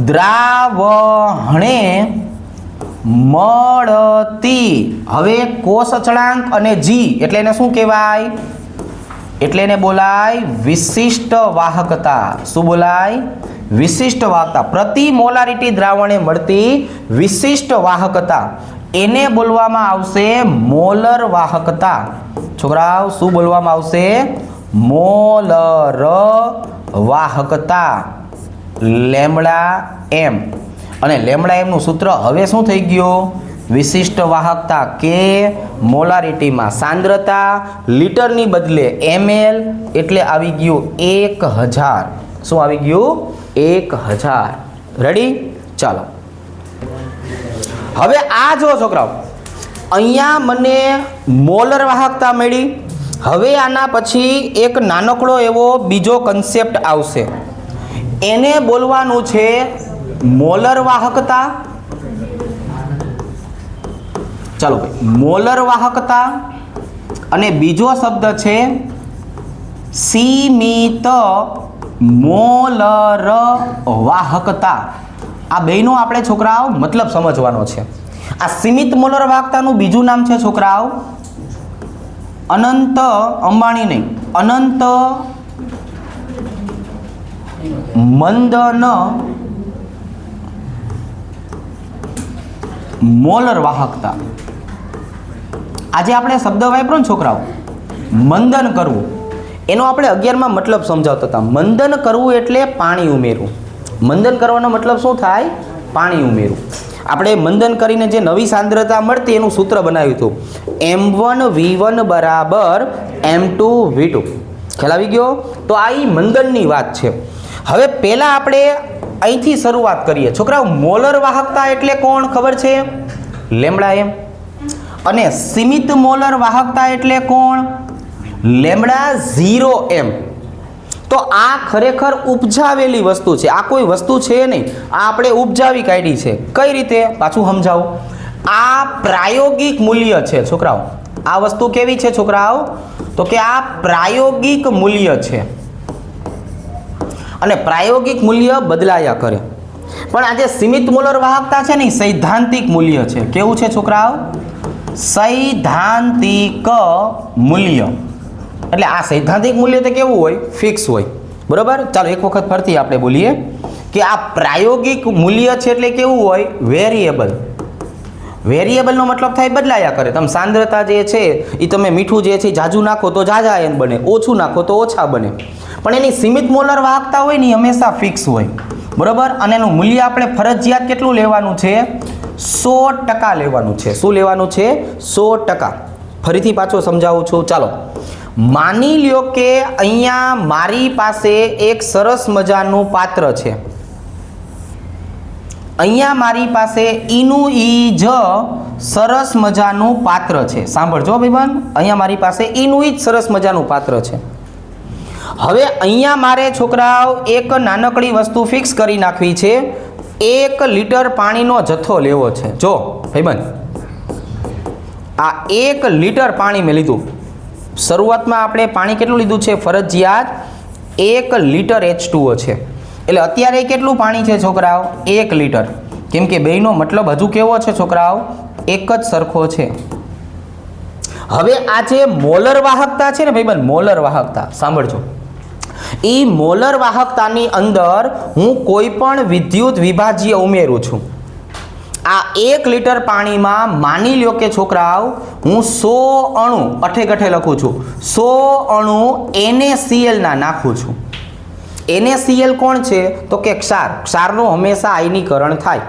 દ્રાવણે મળતી. હવે કોષ અચળાંક અને જી એટલે એને શું કહેવાય? એટલે એને બોલાય વિશિષ્ટ વાહકતા. શું બોલાય? વિશિષ્ટ વાહકતા. પ્રતિ મોલારિટી દ્રાવણે મળતી વિશિષ્ટ વાહકતા, એને બોલવામાં આવશે મોલર વાહકતા. છોકરાઓ, શું બોલવામાં આવશે? મોલર વાહકતા લેમડા એમ, અને લેમડા એમનું સૂત્ર હવે શું થઈ ગયું? વિશિષ્ટ વાહકતા કે મોલારિટીમાં સાંદ્રતા લીટરની બદલે ml એટલે આવી ગયું 1000. શું આવી ગયું? 1000. રેડી? ચાલો હવે આ જો છોકરાઓ, અહીંયા મને મોલર વાહકતા મળી. હવે આના પછી એક નાનકડો એવો બીજો કન્સેપ્ટ આવશે, એને બોલવાનું છે મોલર વાહકતા. ચાલો ભાઈ, મોલર વાહકતા અને બીજો શબ્દ છે સીમિત મોલર વાહકતા. આ બેનો આપણે છોકરાઓ મતલબ સમજવાનો છે. આ સીમિત મોલર વાહકતાનું બીજું નામ છે છોકરાઓ અનંત અંબાણી નહીં, અનંત મંદન મોલર વાહકતા. આજે આપણે શબ્દ વાપર્યો ને છોકરાઓ, મંદન કરવું, એનો આપણે 11માં મતલબ સમજાવતા હતા. મંદન કરવું એટલે પાણી ઉમેરવું. મંદન કરવાનો મતલબ શું થાય? પાણી ઉમેરવું. આપણે મંદન કરીને જે નવી સાંદ્રતા મળતી એનું સૂત્ર બનાવ્યું હતું, m1v1 બરાબર m2v2. ખ્યાલ આવી ગયો? તો આ મંદનની વાત છે. હવે પહેલાં આપણે અહીંથી શરૂઆત કરીએ છોકરાઓ. મોલર વાહકતા એટલે કોણ ખબર છે? Lambda M. અને સીમિત મોલર વાહકતા એટલે કોણ? Lambda 0m. તો આ ખરેખર ઉપજાવેલી વસ્તુ છે. આ કોઈ વસ્તુ છે નહીં, આ આપણે ઉપજાવી કાઢી છે. કઈ રીતે? પાછું સમજાવું. આ પ્રાયોગિક મૂલ્ય છે છોકરાઓ. આ વસ્તુ કેવી છે છોકરાઓ? તો કે આ પ્રાયોગિક મૂલ્ય છે, અને પ્રાયોગિક મૂલ્ય બદલાયા કરે. પણ આ જે સીમિત મોલર વાહકતા છે ને, સૈદ્ધાંતિક મૂલ્ય છે. કેવું છે છોકરાઓ? સૈદ્ધાંતિક મૂલ્ય. એટલે આ સૈદ્ધાંતિક મૂલ્ય તો કેવું હોય? ફિક્સ હોય. બરોબર? ચાલો એક વખત ફરતી આપણે બોલીએ કે આ પ્રાયોગિક મૂલ્ય છે એટલે કેવું હોય? વેરિયેબલ. વેરિયેબલનો મતલબ થાય બદલાયા કરે. તમે સાંદ્રતા જે છે એ તમે મીઠું જે છે જાજુ નાખો તો જાજા આયન બને, ઓછું નાખો તો ઓછા બને. પણ એની સીમિત મોલર વાહકતા હોય ને હંમેશા ફિક્સ હોય. બરોબર? અને એનું મૂલ્ય આપણે ફરજિયાત કેટલું લેવાનું છે? 100% લેવાનું છે. શું લેવાનું છે? 100%. ફરીથી પાછો સમજાવું છું. ચાલો માની લ્યો કે અહીંયા મારી પાસે એક સરસ મજાનું પાત્ર છે. અહીંયા મારી પાસે ઈનું ઈ જ સરસ મજાનું પાત્ર છે. સાંભળજો ભાઈબંધ, અહીંયા મારી પાસે ઈનું ઈ જ સરસ મજાનું પાત્ર છે. હવે અહીંયા મારે છોકરાઓ એક નાનકડી વસ્તુ ફિક્સ કરી નાખવી છે. 1 લીટર પાણીનો જથ્થો લેવો છે. જો ભાઈબંધ, આ 1 લીટર પાણી મેં લીધું. શરૂઆતમાં આપણે પાણી કેટલું લીધું છે? ફરજિયાત 1 લીટર H2O છે. એટલે અત્યારે કેટલું પાણી છે છોકરાઓ? 1 લીટર. કેમ કે બેયનો મતલબ હજુ કેવો છે છોકરાઓ? એક જ સરખો છે. હવે આ જે મોલર વાહકતા છે ને ભાઈબંધ, મોલર વાહકતા સાંભળજો. એ મોલર વાહકતાની અંદર હું કોઈ પણ વિદ્યુત વિભાજ્ય ઉમેરું છું. આ 1 લીટર પાણીમાં માની લ્યો કે છોકરાઓ હું 100 અણુ અઠે ગઠે લખું છું. 100 અણુ NaCl ના નાખું છું. NaCl કોણ છે? તો કે ક્ષાર. ક્ષારનું હંમેશા આયનીકરણ થાય.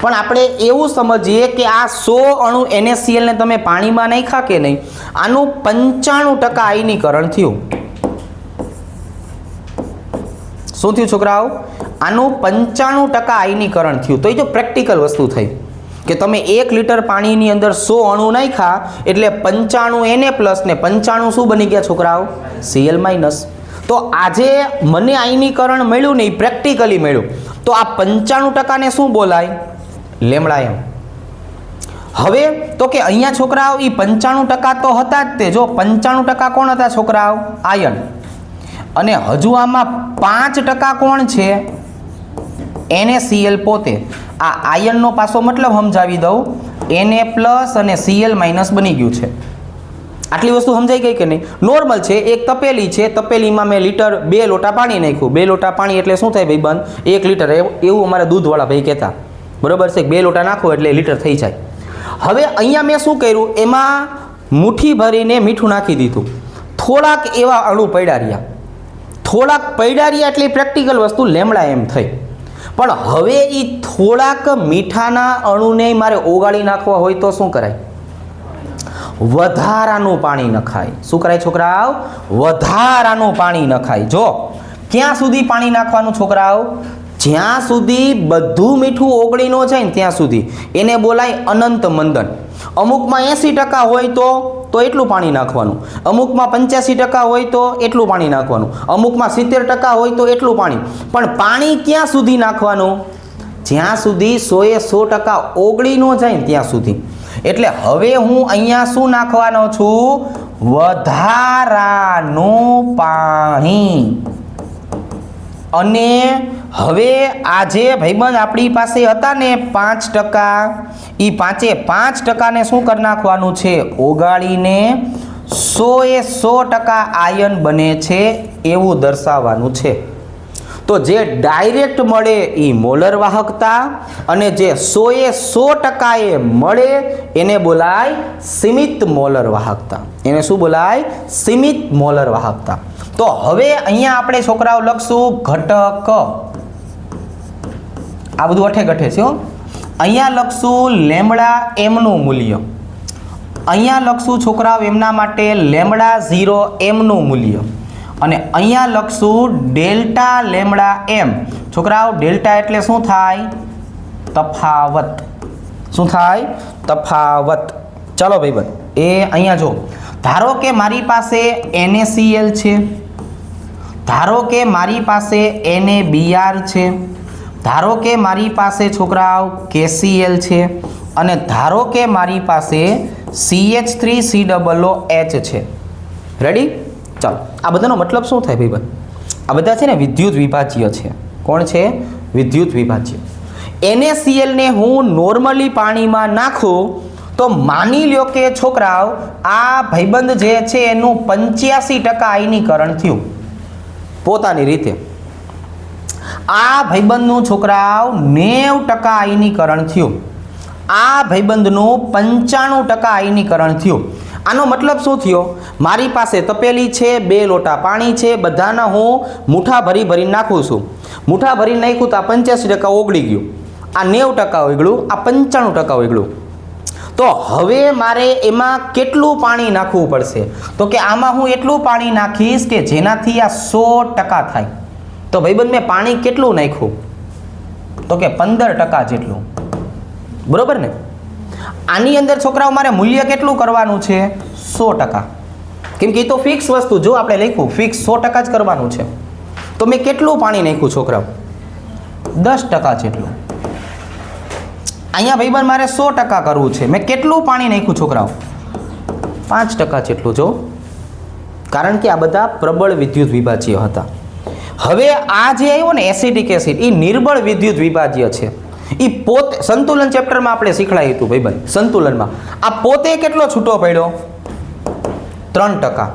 પણ આપણે એવું સમજીએ કે આ 100 અણુ NaCl ને તમે પાણીમાં નાખ્યા કે નહીં, આનું 95% આયનીકરણ થયું. શું થયું છોકરાઓ? આનું 95% આયનીકરણ થયું. તો એ જો પ્રેક્ટિકલ વસ્તુ થઈ કે તમે 1 લીટર પાણીની અંદર 100 અણુ નાખ્યા એટલે 95 Na પ્લસ ને 95 શું બની ગયા છોકરાઓ? Cl minus. તો આજે મને આયનીકરણ મળ્યું ને, એ પ્રેક્ટિકલી મળ્યું. તો આ 95% ને શું બોલાય? Lambda M. હવે તો કે અહીંયા છોકરાઓ એ 95% તો હતા જ તે. જો 95% કોણ હતા છોકરાઓ? આયન. અને હજુ આમાં 5% કોણ છે? NaCl પોતે. આ આયનનો પાછો મતલબ સમજાવી દઉં. Na પ્લસ અને Cl માઇનસ બની ગયું છે. આટલી વસ્તુ સમજાઈ ગઈ કે નહીં? નોર્મલ છે. એક તપેલી છે, તપેલીમાં મેં લીટર 2 લોટા પાણી નાખ્યું. 2 લોટા પાણી એટલે શું થાય ભાઈબંધ? 1 લીટર. એવું અમારા દૂધવાળા ભાઈ કહેતા. બરોબર છે? 2 લોટા નાખો એટલે લીટર થઈ જાય. હવે અહીંયા મેં શું કર્યું? એમાં મુઠ્ઠી ભરીને મીઠું નાખી દીધું. થોડાક એવા અણુ પડ્યા રહ્યા, થોડાક પડ્યા રહ્યા એટલે પ્રેક્ટિકલ વસ્તુ લેમડા એમ થઈ. પણ હવે એ થોડાક મીઠાના અણુને મારે ઓગાળી નાખવા હોય તો શું કરાય? વધારાનું પાણી નખાય. શું કરાય છોકરાઓ? વધારાનું પાણી નખાય. જો ક્યાં સુધી પાણી નાખવાનું છોકરાઓ? જ્યાં સુધી બધું મીઠું ઓગળી ન જાય ને ત્યાં સુધી. એને બોલાય અનંત મંદન. અમુકમાં 80% હોય તો એટલું પાણી નાખવાનું, અમુકમાં 85% હોય તો એટલું પાણી નાખવાનું, અમુકમાં 70% હોય તો એટલું પાણી. પણ પાણી ક્યાં સુધી નાખવાનું? જ્યાં સુધી 100% ઓગળી ન જાય ને ત્યાં સુધી. એટલે હવે હું અહીંયા શું નાખવાનો છું? વધારાનું પાણી. અને હવે આજે ભાઈબંધ આપણી પાસે હતા ને 5%, એ 5% શું કરી નાખવાનું છે? ઓગાળીને 100% આયન બને છે એવું દર્શાવવાનું છે. તો જે ડાયરેક્ટ મળે એ મોલર વાહકતા, અને જે 100% મળે એને બોલાય સીમિત મોલર વાહકતા. એને શું બોલાય? સીમિત મોલર વાહકતા. તો હવે અહીંયા આપણે છોકરાઓ લખશું ઘટક. આ બધું અઠે ગઠે છે. અહીંયા લખશું લેમડા એમનું મૂલ્ય. અહીંયા લખશું છોકરાઓ એમના માટે લેમડા 0 એમનું મૂલ્ય. અને અહીંયા લખશું ડેલ્ટા લેમડા એમ. છોકરાઓ ડેલ્ટા એટલે શું થાય? તફાવત. શું થાય? તફાવત. ચાલો ભાઈબંધ, એ અહીંયા જો, ધારો કે મારી પાસે NaCl છે, ધારો કે મારી પાસે NaBr છે, ધારો કે મારી પાસે છોકરાઓ KCl છે, અને ધારો કે મારી પાસે CH3COOH છે. રેડી? ચાલો, આ બધાનો મતલબ શું થાય ભાઈબંધ? આ બધા છે ને વિદ્યુત વિભાજ્ય છે. કોણ છે? વિદ્યુત વિભાજ્ય. NaCl ને હું નોર્મલી પાણીમાં નાખું તો માની લ્યો કે છોકરાઓ આ ભાઈબંધ જે છે એનું 85% આયનીકરણ થયું પોતાની રીતે. આ ભાઈબંધનું છોકરાઓ 90% આયનીકરણ થયું. આ ભાઈબંધનું 95% આયનીકરણ થયું. આનો મતલબ શું થયો? મારી પાસે તપેલી છે, 2 લોટા પાણી છે, બધાના હું મુઠ્ઠા ભરીને નાખું છું. મુઠ્ઠા ભરીને નાખ્યું તો આ 85% ઓગળી ગયું, આ 90% ઓગળ્યું, આ 95% ઓગળ્યું. તો હવે મારે એમાં કેટલું પાણી નાખવું પડશે? તો કે આમાં હું એટલું પાણી નાખીશ કે જેનાથી આ 100% થાય. તો ભાઈબંધ મેં પાણી કેટલું નાખ્યું? તો કે 15% જેટલું. બરોબર ને? આની અંદર છોકરાઓ મારે મૂલ્ય કેટલું કરવાનું છે? 100%. કેમ કે એ તો ફિક્સ વસ્તુ, જો આપણે લખ્યું ફિક્સ 100% જ કરવાનું છે. તો મેં કેટલું પાણી નાખ્યું છોકરાઓ? 10% જેટલું. અહીંયા ભાઈબંધ મારે 100% કરવું છે, મેં કેટલું પાણી નાખ્યું છોકરાઓ? 5% જેટલું. જો, કારણ કે આ બધા પ્રબળ વિદ્યુત વિભાજ્ય હતા. હવે આ જે આવ્યો ને એસિડિક એસિડ, એ નિર્બળ વિદ્યુત વિભાજ્ય છે. એ પોતે સંતુલન ચેપ્ટરમાં આપણે શીખવાડ્યું હતું ભાઈબંધ. સંતુલનમાં આ પોતે કેટલો છૂટો પડ્યો? 3%.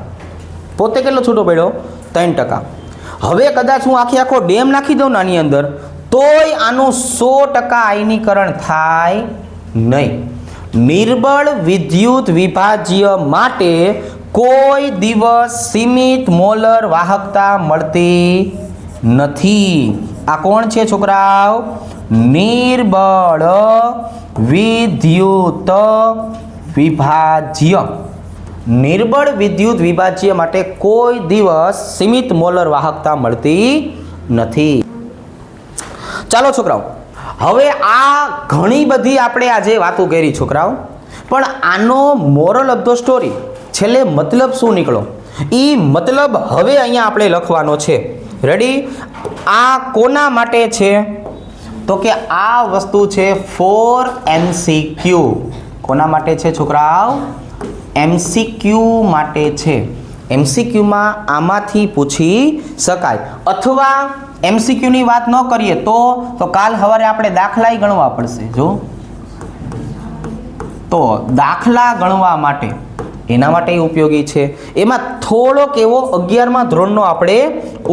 પોતે કેટલો છૂટો પડ્યો? 3%. હવે કદાચ હું આખો ડેમ નાખી દઉં ને આની અંદર, તોય આનું 100% આયનીકરણ થાય નહીં. નિર્બળ વિદ્યુત વિભાજ્ય માટે કોઈ દિવસ સીમિત મોલર વાહકતા મળતી નથી. આ કોણ છે છોકરાઓ? નિર્બળ વિદ્યુત વિભાજ્ય. નિર્બળ વિદ્યુત વિભાજ્ય માટે કોઈ દિવસ સીમિત મોલર વાહકતા મળતી નથી. ચાલો છોકરાઓ, હવે આ ઘણી બધી આપણે આજે વાતો કરી છોકરાઓ, પણ આનો મોરલ ઓફ ધ સ્ટોરી, છેલ્લે મતલબ શું નીકળો, એ મતલબ હવે અહીંયા આપણે લખવાનો છે. રેડી? આ કોના માટે છે? તો કે આ વસ્તુ છે ફોર MCQ. કોના માટે છે છોકરાઓ? MCQ માટે છે. MCQમાં આમાંથી પૂછી શકાય. અથવા MCQ ની વાત ન કરીએ તો કાલ સવારે આપણે દાખલાય ગણવા પડશે. જો, તો દાખલા ગણવા માટે એના માટે ઉપયોગી છે. એમાં થોડોક એવો 11મા ધોરણનો આપણે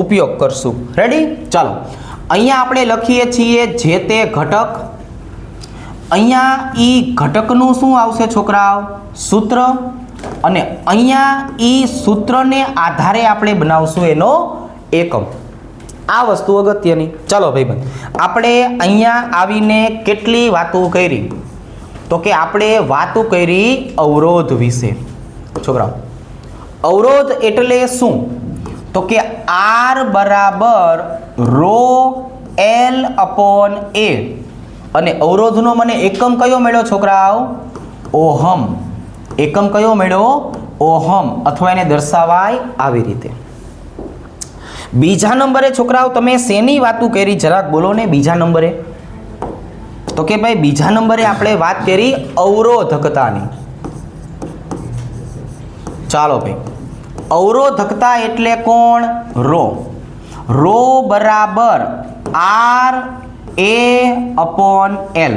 ઉપયોગ કરશું. રેડી? ચાલો, અહીંયા આપણે લખીએ છીએ જે તે ઘટક. અહીંયા ઈ ઘટકનું શું આવશે છોકરાઓ? સૂત્ર. અને અહીંયા એ સૂત્રને આધારે આપણે બનાવશું એનો એકમ. આ વસ્તુ અગત્યની. ચાલો ભાઈબંધ, આપણે અહીંયા આવીને કેટલી વાતો કરી? તો કે આપણે વાતો કરી અવરોધ વિશે. છોકરાઓ, અવરોધ એટલે શું? તો કે R બરાબર રો L અપોન A. અને અવરોધનો મને એકમ કયો મળ્યો છોકરાઓ? ઓહમ. એકમ કયો મળ્યો? ઓહમ. અથવા એને દર્શાવાય આવી રીતે. બીજા નંબરે છોકરાઓ તમે શેની વાતો કરી જરાક બોલો ને. બીજા નંબરે તો કે ભાઈ બીજા નંબરે આપણે વાત કરી અવરોધકતાની. ચાલો ભાઈ, અવરોધકતા એટલે કોણ? રો. રો બરાબર R A upon L.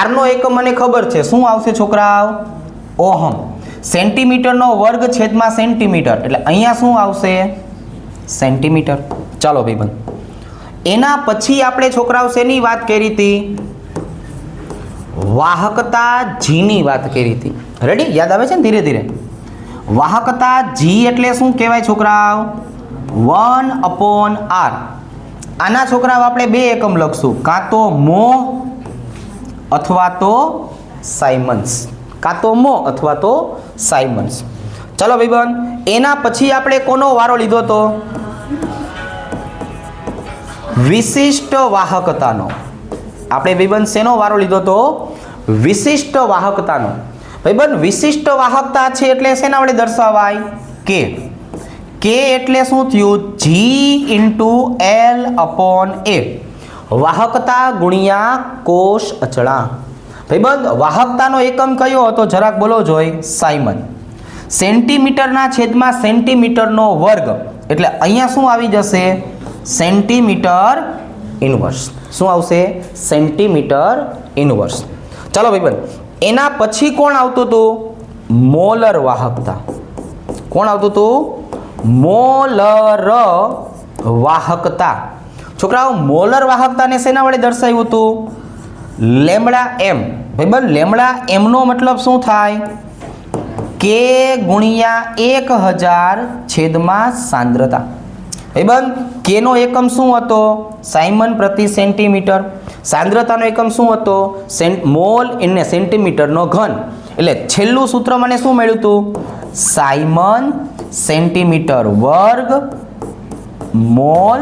R નો એકમ મને ખબર છે, શું આવશે છોકરાઓ? ઓહમ. સેન્ટીમીટરનો વર્ગ છેદમાં સેન્ટીમીટર, એટલે અહીંયા શું આવશે? સેન્ટીમીટર. ચાલો ભાઈબંધ, એના પછી આપણે છોકરાઓ શેની વાત કરી હતી? વાહકતા G ની વાત કરી હતી. રેડી? યાદ આવે છે ને ધીરે ધીરે? વાહકતા G એટલે શું કહેવાય છોકરાઓ? 1 અપોન R. આના છોકરાઓ આપણે બે એકમ લખશું, કાં તો મો અથવા તો સાયમન્સ. કાં તો મો અથવા તો સાયમન્સ. ચાલો ભાઈબંધ, એના પછી આપણે કોનો વારો લીધો તો? વિશિષ્ટ વાહકતાનો. આપણે ભાઈબંધ શેનો વારો લીધો તો? વિશિષ્ટ વાહકતાનો. ભાઈબંધ વિશિષ્ટ વાહકતા છે એટલે શેના વડે દર્શાવાય? કે. કે એટલે શું થયું? G into L upon A. વાહકતા ગુણ્યા કોષ અચળાંક. ભાઈબંધ વાહકતાનો એકમ કયો હતો જરાક બોલો જોઈ? સાયમન. સેન્ટીમીટરના છેદમાં સેન્ટીમીટરનો વર્ગ, એટલે અહીંયા શું આવી જશે? Centimetre inverse. શું આવશે? Centimetre inverse. ચાલો ભાઈબંધ, એના પછી કોણ આવતું હતું? મોલર વાહકતા. કોણ આવતું હતું? મોલર વાહકતા. છોકરાઓ, મોલર વાહકતાને શેના વડે દર્શાવ્યું હતું? લેમ્બડા એમ. ભાઈબંધ લેમ્બડા એમ નો મતલબ શું થાય? કે ગુણ્યા 1000 છેદમાં સાંદ્રતા. ભાઈબંધ કે નો એકમ શું હતો? સાયમન પ્રતિ સેન્ટીમીટર. સાંદ્રતાનો એકમ શું હતો? મોલ ઇન સેન્ટીમીટરનો ઘન. એટલે છેલ્લું સૂત્ર મને શું મળ્યું હતું? સાયમન સેન્ટીમીટર વર્ગ મોલ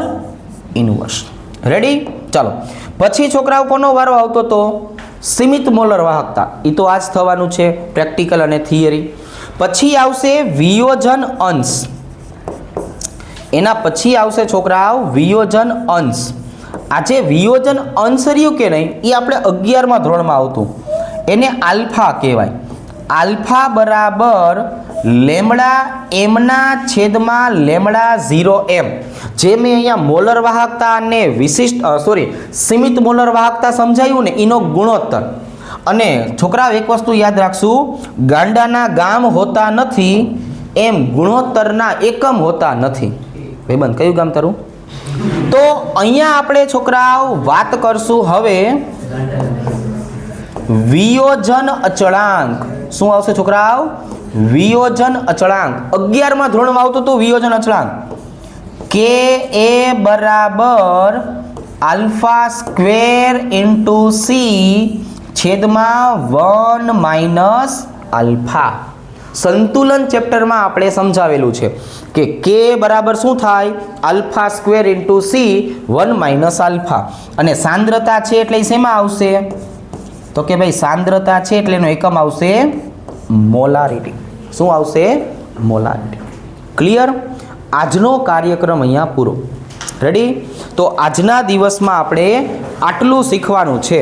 ઇનવર્સ. રેડી? ચાલો, પછી છોકરાઓ કોનો વારો આવતો તો? સીમિત મોલર વાહકતા. એ તો આજ થવાનું છે, પ્રેક્ટિકલ અને થિયરી. પછી આવશે વિયોજન અંશ. એના પછી આવશે છોકરાઓ વિયોજન અંશ. આ જે વિયોજન અંશ રહ્યું કે નહીં, એ આપણે 11મા ધોરણમાં આવતું. એને આલ્ફા કહેવાય. આલ્ફા બરાબર લેમ્બડા એમના છેદમાં લેમ્બડા 0m. જે મેં અહીંયા મોલર વાહકતા અને સીમિત મોલર વાહકતા સમજાયું ને, એનો ગુણોત્તર. અને છોકરાઓ એક વસ્તુ યાદ રાખશું, ગાંડાના ગામ હોતા નથી એમ ગુણોત્તરના એકમ હોતા નથી. ભાઈબંધ કયું ગામ તારું? તો અહીંયા આપણે છોકરાઓ વાત કરશું હવે વિયોજન અચળાંક. શું આવશે છોકરાઓ? વિયોજન અચળાંક. 11મા ધોરણમાં આવતું હતું વિયોજન અચળાંક. કે એ બરાબર આલ્ફા સ્ક્વેર ઇન્ટુ સી છેદમાં 1 માઇનસ આલ્ફા. સંતુલન ચેપ્ટરમાં આપણે સમજાવેલું છે કે કે બરાબર શું થાય? Alpha square into C 1 minus alpha. અને સાંદ્રતા છે એટલે શેમાં આવશે? તો કે ભાઈ સાંદ્રતા છે એટલે એનો એકમ આવશે મોલારિટી. શું આવશે? મોલારિટી. ક્લિયર? આજનો કાર્યક્રમ અહીંયા પૂરો. રેડી? તો આજના દિવસમાં આપણે આટલું શીખવાનું છે.